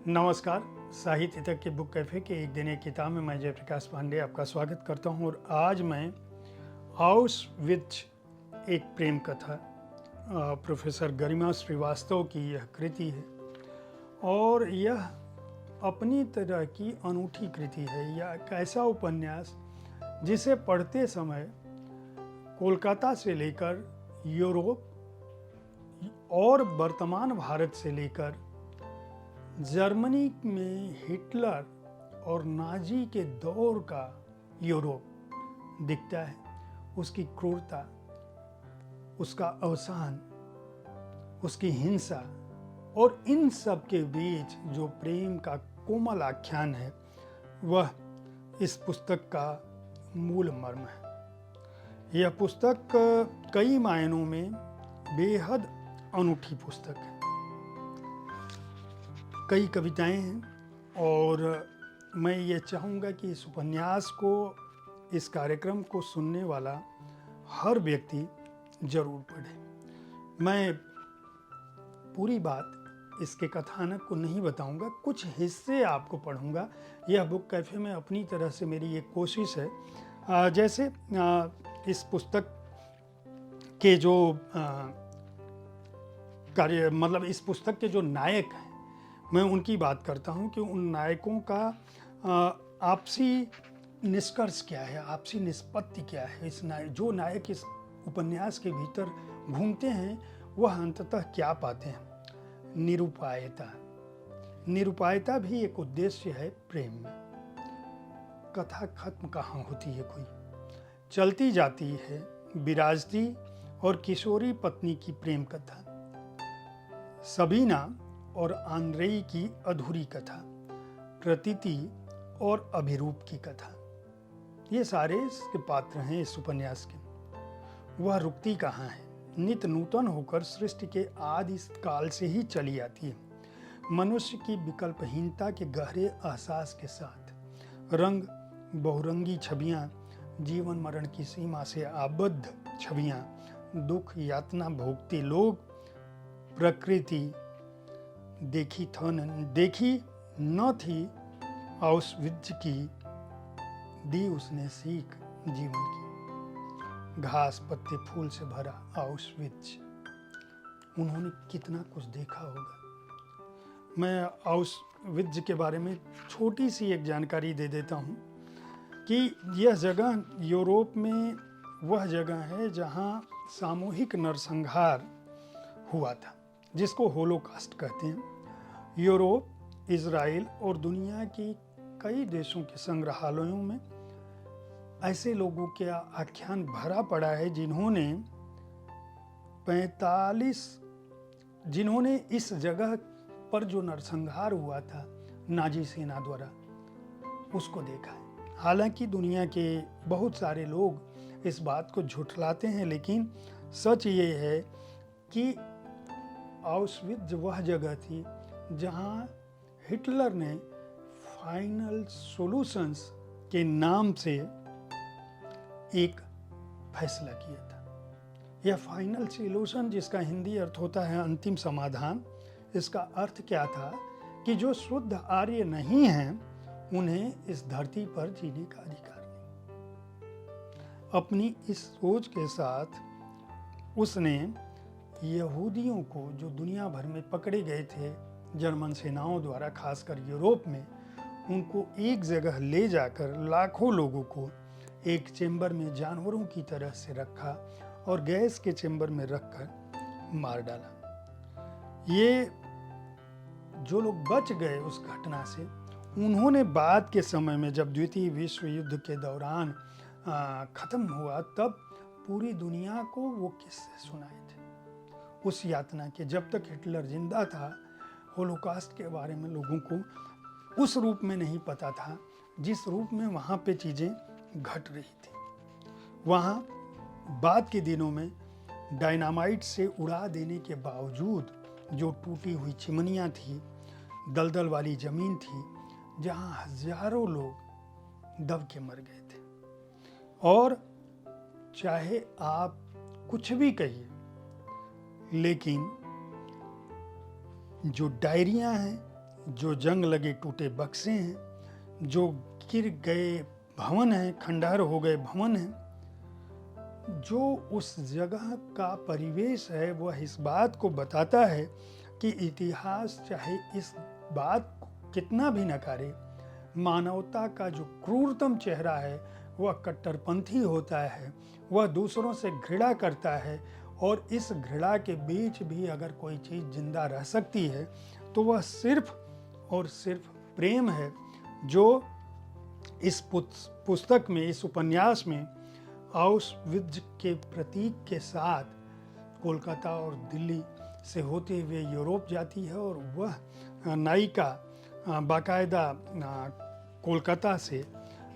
नमस्कार। साहित्य तक के बुक कैफ़े के एक दिन एक किताब में मैं जयप्रकाश पांडे आपका स्वागत करता हूं और आज मैं आउशविट्ज़ एक प्रेम कथा प्रोफेसर गरिमा श्रीवास्तव की यह कृति है और यह अपनी तरह की अनूठी कृति है। यह एक ऐसा उपन्यास जिसे पढ़ते समय कोलकाता से लेकर यूरोप और वर्तमान भारत से लेकर जर्मनी में हिटलर और नाजी के दौर का यूरोप दिखता है। उसकी क्रूरता, उसका अवसान, उसकी हिंसा और इन सब के बीच जो प्रेम का कोमल आख्यान है वह इस पुस्तक का मूल मर्म है। यह पुस्तक कई मायनों में बेहद अनूठी पुस्तक है। कई कविताएं हैं और मैं ये चाहूँगा कि इस उपन्यास को, इस कार्यक्रम को सुनने वाला हर व्यक्ति जरूर पढ़े। मैं पूरी बात इसके कथानक को नहीं बताऊंगा, कुछ हिस्से आपको पढ़ूंगा। यह बुक कैफ़े में अपनी तरह से मेरी एक कोशिश है। जैसे इस पुस्तक के जो इस पुस्तक के जो नायक हैं, मैं उनकी बात करता हूं कि उन नायकों का आपसी निष्कर्ष क्या है, आपसी निष्पत्ति क्या है। जो नायक इस उपन्यास के भीतर घूमते हैं वह अंततः क्या पाते हैं? निरुपायता। निरुपायता भी एक उद्देश्य है प्रेम में। कथा खत्म कहाँ होती है, कोई चलती जाती है विराजती और किशोरी पत्नी की प्रेम कथा, सबीना और आंद्रेई की अधूरी कथा, प्रतीति और अभिरूप की कथा। ये सारे इसके पात्र हैं इस उपन्यास के। वह रुकती कहाँ है, नित नूतन होकर सृष्टि के आदि काल से ही चली आती है। मनुष्य की विकल्पहीनता के गहरे एहसास के साथ रंग बहुरंगी छवियाँ, जीवन मरण की सीमा से आबद्ध छवियाँ, दुख यातना भोगते लोग, प्रकृति देखी न थी आउशविट्ज़ की, दी उसने सीख जीवन की। घास पत्ते फूल से भरा आउशविट्ज़, उन्होंने कितना कुछ देखा होगा। मैं आउशविट्ज़ के बारे में छोटी सी एक जानकारी दे देता हूँ कि यह जगह यूरोप में वह जगह है जहाँ सामूहिक नरसंहार हुआ था, जिसको होलोकास्ट कहते हैं। यूरोप, इज़राइल और दुनिया के कई देशों के संग्रहालयों में ऐसे लोगों के आख्यान भरा पड़ा है जिन्होंने इस जगह पर जो नरसंहार हुआ था नाजी सेना द्वारा, उसको देखा है। हालांकि दुनिया के बहुत सारे लोग इस बात को झुठलाते हैं, लेकिन सच ये है कि आउशविट्ज़ वह जगह थी जहां हिटलर ने फाइनल सॉल्यूशंस के नाम से एक फैसला किया था। यह फाइनल सॉल्यूशन, जिसका हिंदी अर्थ होता है अंतिम समाधान, इसका अर्थ क्या था कि जो शुद्ध आर्य नहीं हैं उन्हें इस धरती पर जीने का अधिकार नहीं। अपनी इस सोच के साथ उसने यहूदियों को, जो दुनिया भर में पकड़े गए थे जर्मन सेनाओं द्वारा, खासकर यूरोप में, उनको एक जगह ले जाकर लाखों लोगों को एक चेंबर में जानवरों की तरह से रखा और गैस के चेंबर में रखकर मार डाला। ये जो लोग बच गए उस घटना से, उन्होंने बाद के समय में, जब द्वितीय विश्व युद्ध के दौरान खत्म हुआ, तब पूरी दुनिया को वो किस्से सुनाए थे उस यातना के। जब तक हिटलर जिंदा था, होलोकास्ट के बारे में लोगों को उस रूप में नहीं पता था जिस रूप में वहाँ पे चीज़ें घट रही थी। वहाँ बाद के दिनों में डायनामाइट से उड़ा देने के बावजूद जो टूटी हुई चिमनियाँ थी, दलदल वाली ज़मीन थी, जहाँ हजारों लोग दब के मर गए थे। और चाहे आप कुछ भी कहिए, लेकिन जो डायरियाँ हैं जो जंग लगे टूटे बक्से हैं, जो गिर गए भवन हैं, खंडहर हो गए भवन हैं। जो उस जगह का परिवेश है वह इस बात को बताता है कि इतिहास चाहे इस बात को कितना भी नकारे, मानवता का जो क्रूरतम चेहरा है वह कट्टरपंथी होता है, वह दूसरों से घृणा करता है। और इस घृणा के बीच भी अगर कोई चीज़ जिंदा रह सकती है तो वह सिर्फ और सिर्फ प्रेम है, जो इस पुस्तक में, इस उपन्यास में आउशविट्ज़ के प्रतीक के साथ कोलकाता और दिल्ली से होते हुए यूरोप जाती है और वह नायिका बाकायदा कोलकाता से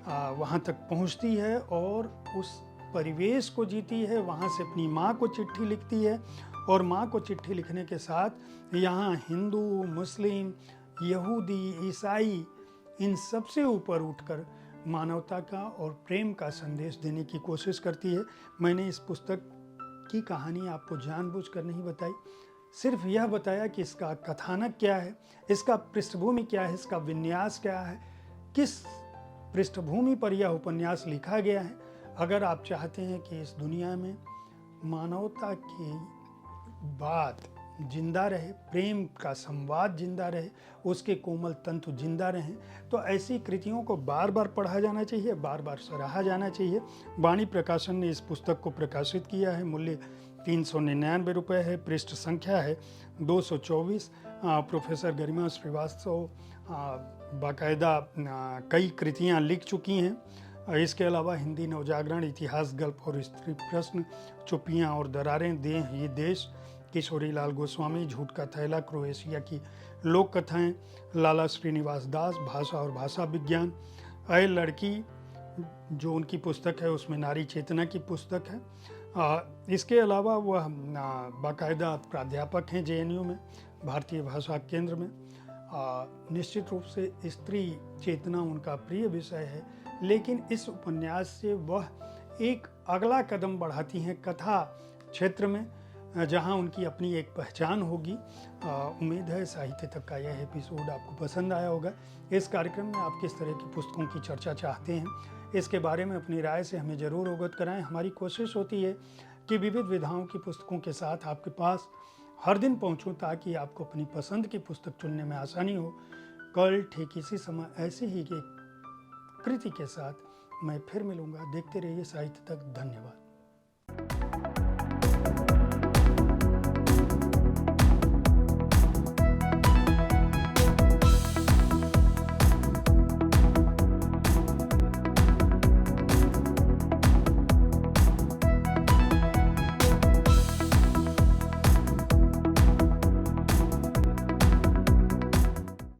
वहाँ तक पहुँचती है और उस परिवेश को जीती है। वहाँ से अपनी माँ को चिट्ठी लिखती है और माँ को चिट्ठी लिखने के साथ यहाँ हिंदू, मुस्लिम, यहूदी, ईसाई, इन सब से ऊपर उठकर मानवता का और प्रेम का संदेश देने की कोशिश करती है। मैंने इस पुस्तक की कहानी आपको जानबूझकर नहीं बताई, सिर्फ यह बताया कि इसका कथानक क्या है, इसका पृष्ठभूमि क्या है, इसका विन्यास क्या है, किस पृष्ठभूमि पर यह उपन्यास लिखा गया है। अगर आप चाहते हैं कि इस दुनिया में मानवता की बात जिंदा रहे, प्रेम का संवाद जिंदा रहे, उसके कोमल तंतु जिंदा रहें, तो ऐसी कृतियों को बार बार पढ़ा जाना चाहिए, बार बार सराहा जाना चाहिए। वाणी प्रकाशन ने इस पुस्तक को प्रकाशित किया है। मूल्य 399 रुपये है। पृष्ठ संख्या है 224। प्रोफेसर गरिमा श्रीवास्तव बाकायदा कई कृतियाँ लिख चुकी हैं। इसके अलावा हिंदी नवजागरण, इतिहास, गल्प और स्त्री प्रश्न, चुप्पियाँ और दरारें, देह ये देश, किशोरी लाल गोस्वामी, झूठ का थैला, क्रोएशिया की लोक कथाएँ, लाला श्रीनिवास दास, भाषा और भाषा विज्ञान, ऐ लड़की जो उनकी पुस्तक है उसमें नारी चेतना की पुस्तक है। इसके अलावा वह बाकायदा प्राध्यापक हैं JNU में, भारतीय भाषा केंद्र में। निश्चित रूप से स्त्री चेतना उनका प्रिय विषय है, लेकिन इस उपन्यास से वह एक अगला कदम बढ़ाती हैं कथा क्षेत्र में, जहां उनकी अपनी एक पहचान होगी। उम्मीद है साहित्य तक का यह एपिसोड आपको पसंद आया होगा। इस कार्यक्रम में आप किस तरह की पुस्तकों की चर्चा चाहते हैं, इसके बारे में अपनी राय से हमें ज़रूर अवगत कराएं। हमारी कोशिश होती है कि विविध विधाओं की पुस्तकों के साथ आपके पास हर दिन पहुंचूं, ताकि आपको अपनी पसंद की पुस्तक चुनने में आसानी हो। कल ठीक इसी समय ऐसे ही एक कृति के साथ मैं फिर मिलूंगा। देखते रहिए साहित्य तक। धन्यवाद।